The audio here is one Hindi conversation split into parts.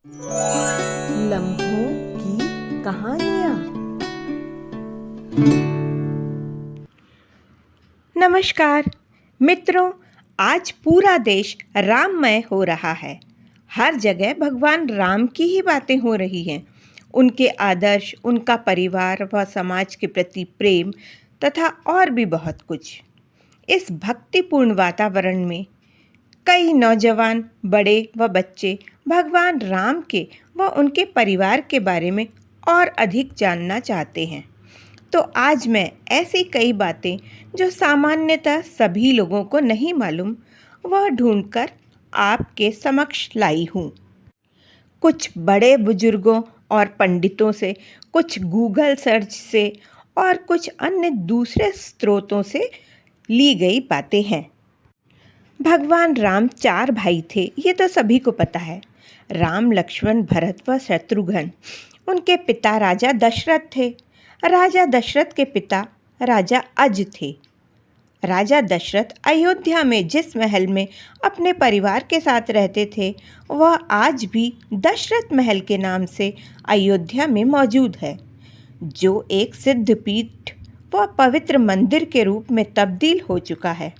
लम्हों की कहानियाँ। नमस्कार मित्रों, आज पूरा देश राममय हो रहा है। हर जगह भगवान राम की ही बातें हो रही हैं। उनके आदर्श, उनका परिवार व समाज के प्रति प्रेम तथा और भी बहुत कुछ। इस भक्तिपूर्ण वातावरण में कई नौजवान, बड़े व बच्चे भगवान राम के व उनके परिवार के बारे में और अधिक जानना चाहते हैं। तो आज मैं ऐसी कई बातें जो सामान्यतः सभी लोगों को नहीं मालूम, वह ढूंढकर आपके समक्ष लाई हूँ। कुछ बड़े बुजुर्गों और पंडितों से, कुछ गूगल सर्च से और कुछ अन्य दूसरे स्रोतों से ली गई बातें हैं। भगवान राम 4 भाई थे, ये तो सभी को पता है। राम, लक्ष्मण, भरत व शत्रुघ्न। उनके पिता राजा दशरथ थे। राजा दशरथ के पिता राजा अज थे। राजा दशरथ अयोध्या में जिस महल में अपने परिवार के साथ रहते थे, वह आज भी दशरथ महल के नाम से अयोध्या में मौजूद है, जो एक सिद्धपीठ व पवित्र मंदिर के रूप में तब्दील हो चुका है।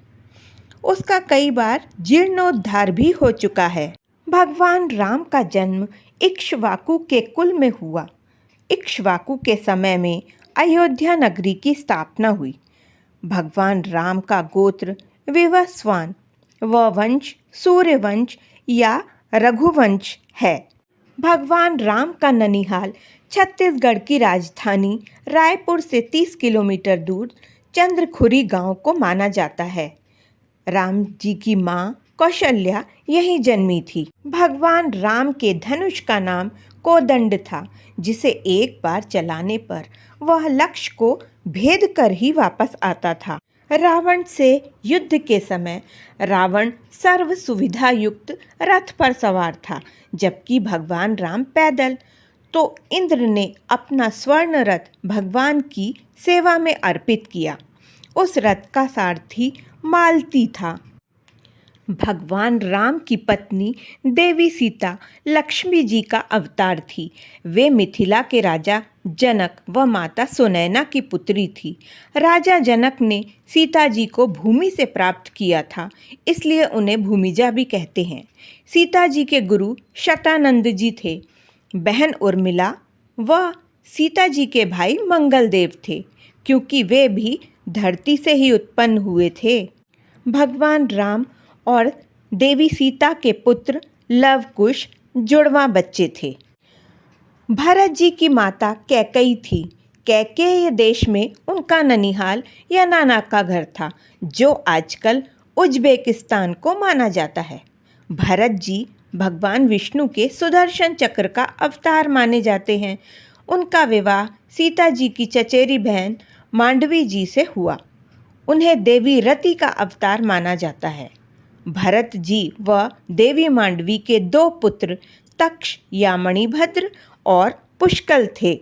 उसका कई बार जीर्णोद्धार भी हो चुका है। भगवान राम का जन्म इक्ष्वाकु के कुल में हुआ। इक्ष्वाकु के समय में अयोध्या नगरी की स्थापना हुई। भगवान राम का गोत्र विवस्वान व वंश सूर्यवंश या रघुवंश है। भगवान राम का ननिहाल छत्तीसगढ़ की राजधानी रायपुर से 30 किलोमीटर दूर चंद्रखुरी गांव को माना जाता है। राम जी की माँ कौशल्या यहीं जन्मी थी। भगवान राम के धनुष का नाम कोदंड था, जिसे एक बार चलाने पर वह लक्ष्य को भेद कर ही वापस आता था। रावण से युद्ध के समय रावण सर्व सुविधा युक्त रथ पर सवार था, जबकि भगवान राम पैदल। तो इंद्र ने अपना स्वर्ण रथ भगवान की सेवा में अर्पित किया। उस रथ का सारथी मालती था। भगवान राम की पत्नी देवी सीता लक्ष्मी जी का अवतार थी। वे मिथिला के राजा जनक व माता सुनैना की पुत्री थी। राजा जनक ने सीता जी को भूमि से प्राप्त किया था, इसलिए उन्हें भूमिजा भी कहते हैं। सीता जी के गुरु शतानंद जी थे। बहन उर्मिला व सीता जी के भाई मंगलदेव थे, क्योंकि वे भी धरती से ही उत्पन्न हुए थे। भगवान राम और देवी सीता के पुत्र लव कुश जुड़वां बच्चे थे। भरत जी की माता कैकेयी थी। कैकेय देश में उनका ननिहाल या नाना का घर था, जो आजकल उज्बेकिस्तान को माना जाता है। भरत जी भगवान विष्णु के सुदर्शन चक्र का अवतार माने जाते हैं। उनका विवाह सीता जी की चचेरी बहन मांडवी जी से हुआ। उन्हें देवी रति का अवतार माना जाता है। भरत जी व देवी मांडवी के 2 पुत्र तक्ष या मणिभद्र और पुष्कल थे।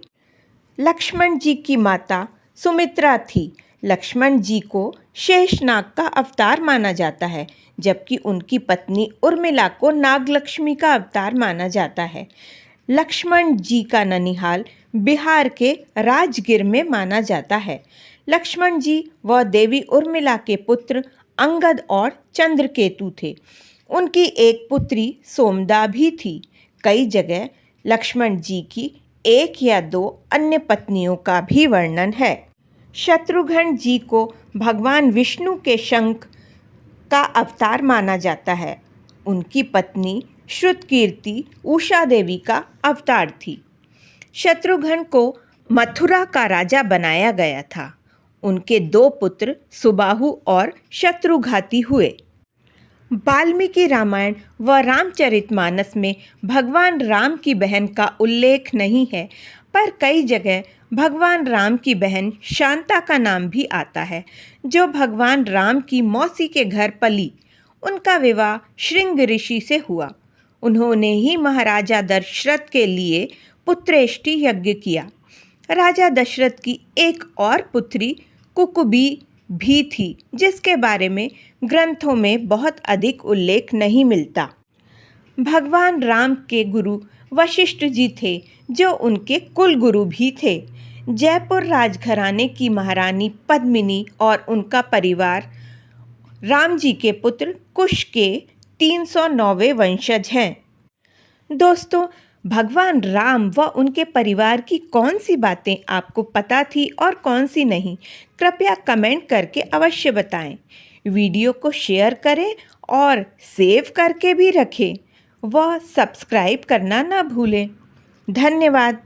लक्ष्मण जी की माता सुमित्रा थी। लक्ष्मण जी को शेषनाग का अवतार माना जाता है, जबकि उनकी पत्नी उर्मिला को नागलक्ष्मी का अवतार माना जाता है। लक्ष्मण जी का ननिहाल बिहार के राजगीर में माना जाता है। लक्ष्मण जी व देवी उर्मिला के पुत्र अंगद और चंद्रकेतु थे। उनकी एक पुत्री सोमदा भी थी। कई जगह लक्ष्मण जी की 1 या 2 अन्य पत्नियों का भी वर्णन है। शत्रुघ्न जी को भगवान विष्णु के शंख का अवतार माना जाता है। उनकी पत्नी श्रुतकीर्ति उषा देवी का अवतार थी। शत्रुघ्न को मथुरा का राजा बनाया गया था। उनके 2 पुत्र सुबाहु और शत्रुघाती हुए। वाल्मीकि रामायण व रामचरितमानस में भगवान राम की बहन का उल्लेख नहीं है, पर कई जगह भगवान राम की बहन शांता का नाम भी आता है, जो भगवान राम की मौसी के घर पली। उनका विवाह श्रृंग ऋषि से हुआ। उन्होंने ही महाराजा दशरथ के लिए पुत्रेष्टि यज्ञ किया। राजा दशरथ की एक और पुत्री कुकुबी भी थी, जिसके बारे में ग्रंथों में बहुत अधिक उल्लेख नहीं मिलता। भगवान राम के गुरु वशिष्ठ जी थे, जो उनके कुलगुरु भी थे। जयपुर राजघराने की महारानी पद्मिनी और उनका परिवार राम जी के पुत्र कुश के 309वें वंशज हैं। दोस्तों, भगवान राम व उनके परिवार की कौन सी बातें आपको पता थी और कौन सी नहीं, कृपया कमेंट करके अवश्य बताएं। वीडियो को शेयर करें और सेव करके भी रखें व सब्सक्राइब करना ना भूलें। धन्यवाद।